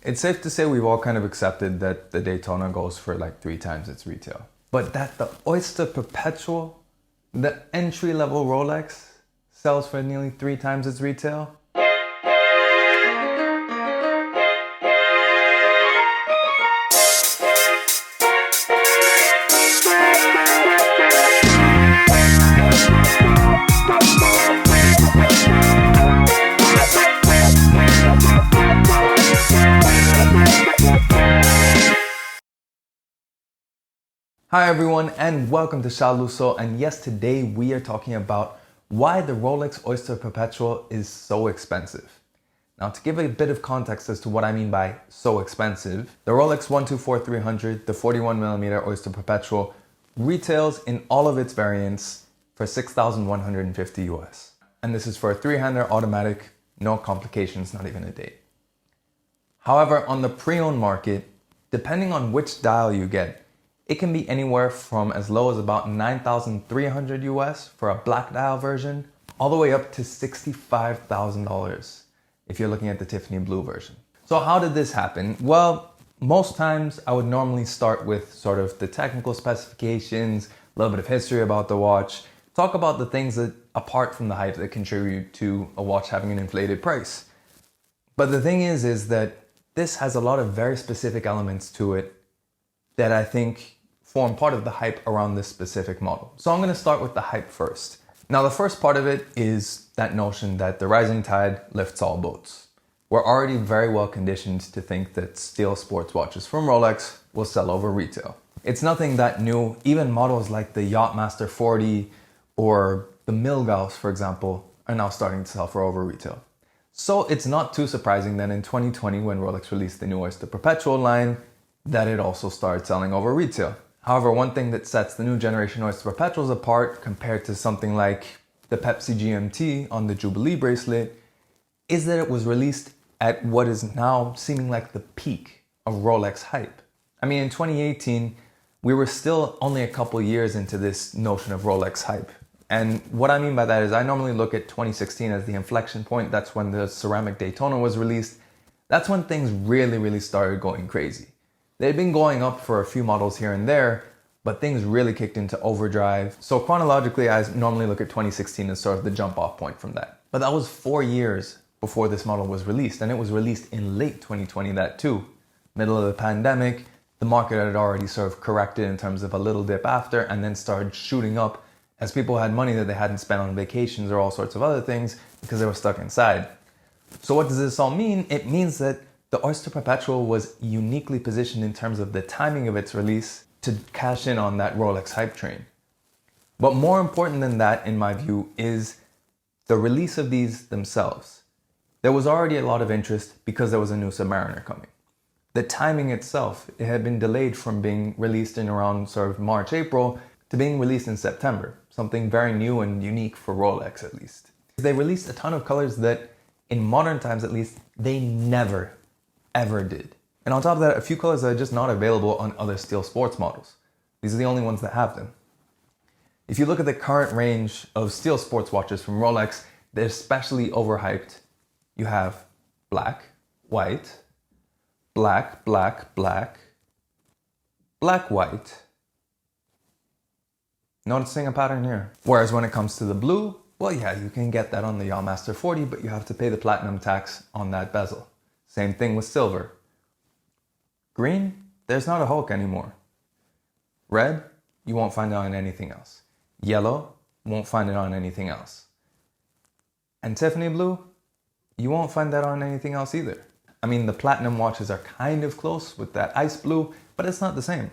It's safe to say we've all kind of accepted that the Daytona goes for like 3 times its retail. But that the Oyster Perpetual, the entry-level Rolex, sells for nearly 3 times its retail? Hi everyone and welcome to Shah Lusso, and yes, today we are talking about why the Rolex Oyster Perpetual is so expensive. Now, to give a bit of context as to what I mean by so expensive, the Rolex 124-300, the 41mm Oyster Perpetual, retails in all of its variants for $6,150 US. And this is for a 3-hander automatic, no complications, not even a date. However, on the pre-owned market, depending on which dial you get, it can be anywhere from as low as about $9,300 US for a black dial version, all the way up to $65,000 if you're looking at the Tiffany blue version. So how did this happen? Well, most times I would normally start with sort of the technical specifications, a little bit of history about the watch, talk about the things that, apart from the hype, that contribute to a watch having an inflated price. But the thing is that this has a lot of very specific elements to it that I think form part of the hype around this specific model. So I'm going to start with the hype first. Now, the first part of it is that notion that the rising tide lifts all boats. We're already very well conditioned to think that steel sports watches from Rolex will sell over retail. It's nothing that new. Even models like the Yachtmaster 40 or the Milgauss, for example, are now starting to sell for over retail. So it's not too surprising that in 2020, when Rolex released the new Oyster Perpetual line, that it also started selling over retail. However, one thing that sets the new generation Oyster Perpetuals apart compared to something like the Pepsi GMT on the Jubilee bracelet is that it was released at what is now seeming like the peak of Rolex hype. I mean, in 2018, we were still only a couple years into this notion of Rolex hype. And what I mean by that is I normally look at 2016 as the inflection point. That's when the ceramic Daytona was released. That's when things really started going crazy. They'd been going up for a few models here and there, but things really kicked into overdrive. So chronologically, I normally look at 2016 as sort of the jump off point from that. But that was 4 years before this model was released, and it was released in late 2020, that too. Middle of the pandemic, the market had already sort of corrected in terms of a little dip after, and then started shooting up as people had money that they hadn't spent on vacations or all sorts of other things because they were stuck inside. So what does this all mean? It means that the Oyster Perpetual was uniquely positioned in terms of the timing of its release to cash in on that Rolex hype train. But more important than that, in my view, is the release of these themselves. There was already a lot of interest because there was a new Submariner coming. The timing itself, it had been delayed from being released in around sort of March, April to being released in September, something very new and unique for Rolex at least. They released a ton of colors that, in modern times at least, they never ever did. And on top of that, a few colors that are just not available on other steel sports models. These are the only ones that have them. If you look at the current range of steel sports watches from Rolex, they're especially overhyped. You have black, white, black, black, black, black, white. Noticing a pattern here. Whereas when it comes to the blue, well, yeah, you can get that on the Yachtmaster 40, but you have to pay the platinum tax on that bezel. Same thing with silver. Green, there's not a Hulk anymore. Red, you won't find it on anything else. Yellow, won't find it on anything else. And Tiffany blue, you won't find that on anything else either. I mean, the platinum watches are kind of close with that ice blue, but it's not the same.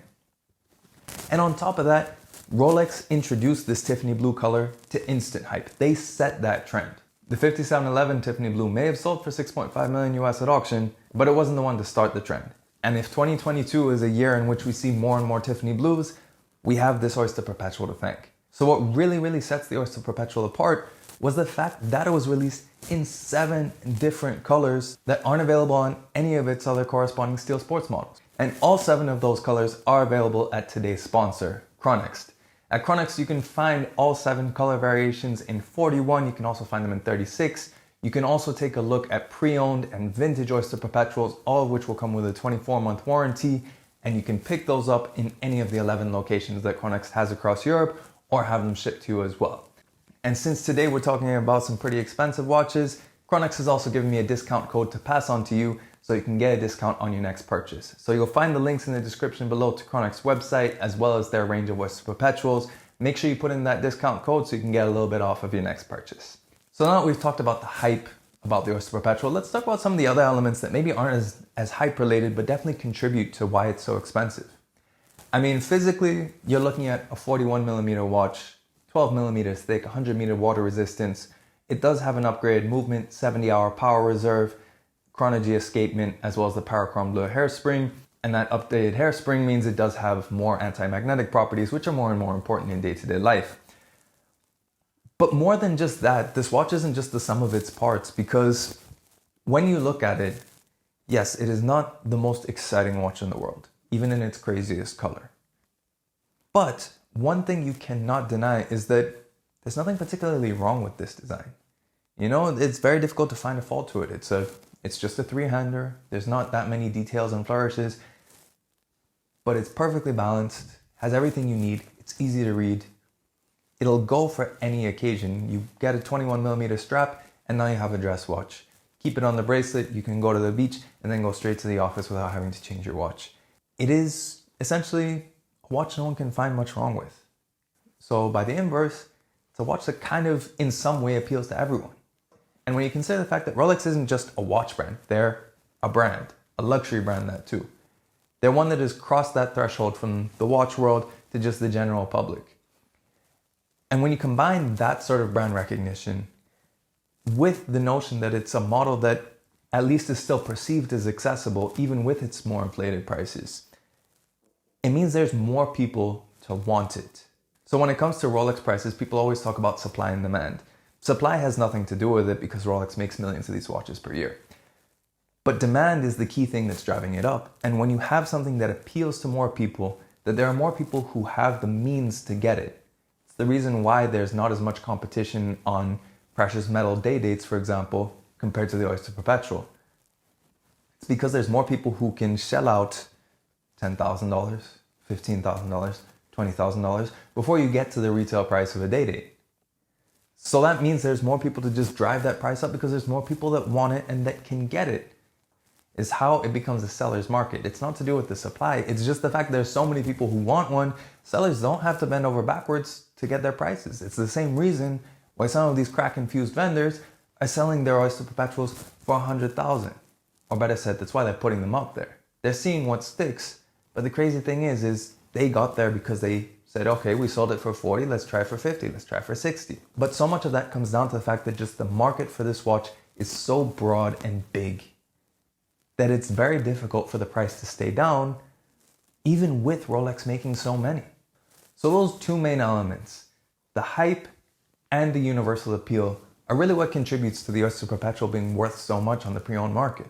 And on top of that, Rolex introduced this Tiffany blue color to instant hype. They set that trend. The 5711 Tiffany blue may have sold for 6.5 million US at auction, but it wasn't the one to start the trend. And if 2022 is a year in which we see more and more Tiffany blues, we have this Oyster Perpetual to thank. So what really sets the Oyster Perpetual apart was the fact that it was released in 7 different colors that aren't available on any of its other corresponding steel sports models. And all 7 of those colors are available at today's sponsor, Chronext. At Chronext, you can find all 7 color variations in 41. You can also find them in 36. You can also take a look at pre-owned and vintage Oyster Perpetuals, all of which will come with a 24-month warranty, and you can pick those up in any of the 11 locations that Chronext has across Europe or have them shipped to you as well. And since today we're talking about some pretty expensive watches, Chronext has also given me a discount code to pass on to you so you can get a discount on your next purchase. So you'll find the links in the description below to Chronext's website as well as their range of Oyster Perpetuals. Make sure you put in that discount code so you can get a little bit off of your next purchase. So now that we've talked about the hype about the Oyster Perpetual, let's talk about some of the other elements that maybe aren't as hype related, but definitely contribute to why it's so expensive. I mean, physically, you're looking at a 41mm watch, 12mm thick, 100m water resistance. It does have an upgraded movement, 70-hour power reserve, chronology escapement, as well as the Parachrom Bleu hairspring. And that updated hairspring means it does have more anti-magnetic properties, which are more and more important in day-to-day life. But more than just that, this watch isn't just the sum of its parts, because when you look at it, yes, it is not the most exciting watch in the world, even in its craziest color. But one thing you cannot deny is that there's nothing particularly wrong with this design. You know, it's very difficult to find a fault to it. It's just a three-hander. There's not that many details and flourishes, but it's perfectly balanced, has everything you need. It's easy to read. It'll go for any occasion. You get a 21mm strap and now you have a dress watch. Keep it on the bracelet, you can go to the beach and then go straight to the office without having to change your watch. It is essentially a watch no one can find much wrong with. So by the inverse, it's a watch that kind of in some way appeals to everyone. And when you consider the fact that Rolex isn't just a watch brand, they're a brand, a luxury brand that too. They're one that has crossed that threshold from the watch world to just the general public. And when you combine that sort of brand recognition with the notion that it's a model that at least is still perceived as accessible, even with its more inflated prices, it means there's more people to want it. So when it comes to Rolex prices, people always talk about supply and demand. Supply has nothing to do with it because Rolex makes millions of these watches per year. But demand is the key thing that's driving it up. And when you have something that appeals to more people, that there are more people who have the means to get it, the reason why there's not as much competition on precious metal day dates, for example, compared to the Oyster Perpetual. It's because there's more people who can shell out $10,000, $15,000, $20,000 before you get to the retail price of a day date. So that means there's more people to just drive that price up because there's more people that want it and that can get it. Is how it becomes a seller's market. It's not to do with the supply. It's just the fact there's so many people who want one. Sellers don't have to bend over backwards to get their prices. It's the same reason why some of these crack-infused vendors are selling their Oyster Perpetuals for $100,000. Or better said, that's why they're putting them up there. They're seeing what sticks. But the crazy thing is they got there because they said, okay, we sold it for 40, let's try for 50, let's try for 60. But so much of that comes down to the fact that just the market for this watch is so broad and big that it's very difficult for the price to stay down, even with Rolex making so many. So those two main elements, the hype and the universal appeal, are really what contributes to the Oyster Perpetual being worth so much on the pre-owned market.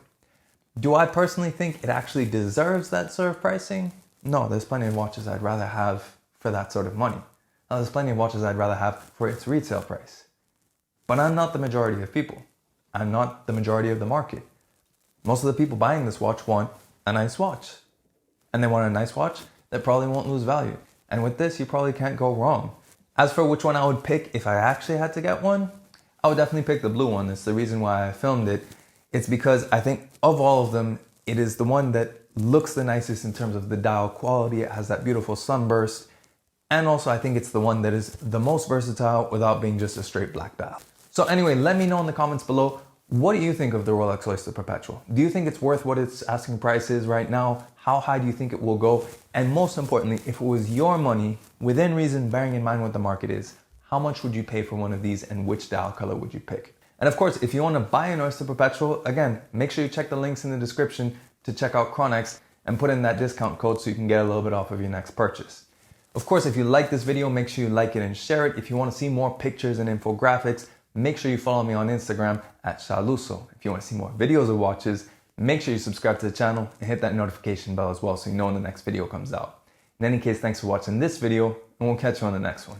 Do I personally think it actually deserves that sort of pricing? No, there's plenty of watches I'd rather have for that sort of money. Now, there's plenty of watches I'd rather have for its retail price. But I'm not the majority of people. I'm not the majority of the market. Most of the people buying this watch want a nice watch. And they want a nice watch that probably won't lose value. And with this, you probably can't go wrong. As for which one I would pick if I actually had to get one, I would definitely pick the blue one. It's the reason why I filmed it. It's because I think of all of them, it is the one that looks the nicest in terms of the dial quality. It has that beautiful sunburst. And also I think it's the one that is the most versatile without being just a straight black dial. So anyway, let me know in the comments below, what do you think of the Rolex Oyster Perpetual? Do you think it's worth what its asking price is right now? How high do you think it will go? And most importantly, if it was your money, within reason, bearing in mind what the market is, how much would you pay for one of these and which dial color would you pick? And of course, if you want to buy an Oyster Perpetual, again, make sure you check the links in the description to check out Chronext and put in that discount code so you can get a little bit off of your next purchase. Of course, if you like this video, make sure you like it and share it. If you want to see more pictures and infographics, make sure you follow me on Instagram at Shah Lusso. If you want to see more videos of watches, make sure you subscribe to the channel and hit that notification bell as well so you know when the next video comes out. In any case, thanks for watching this video and we'll catch you on the next one.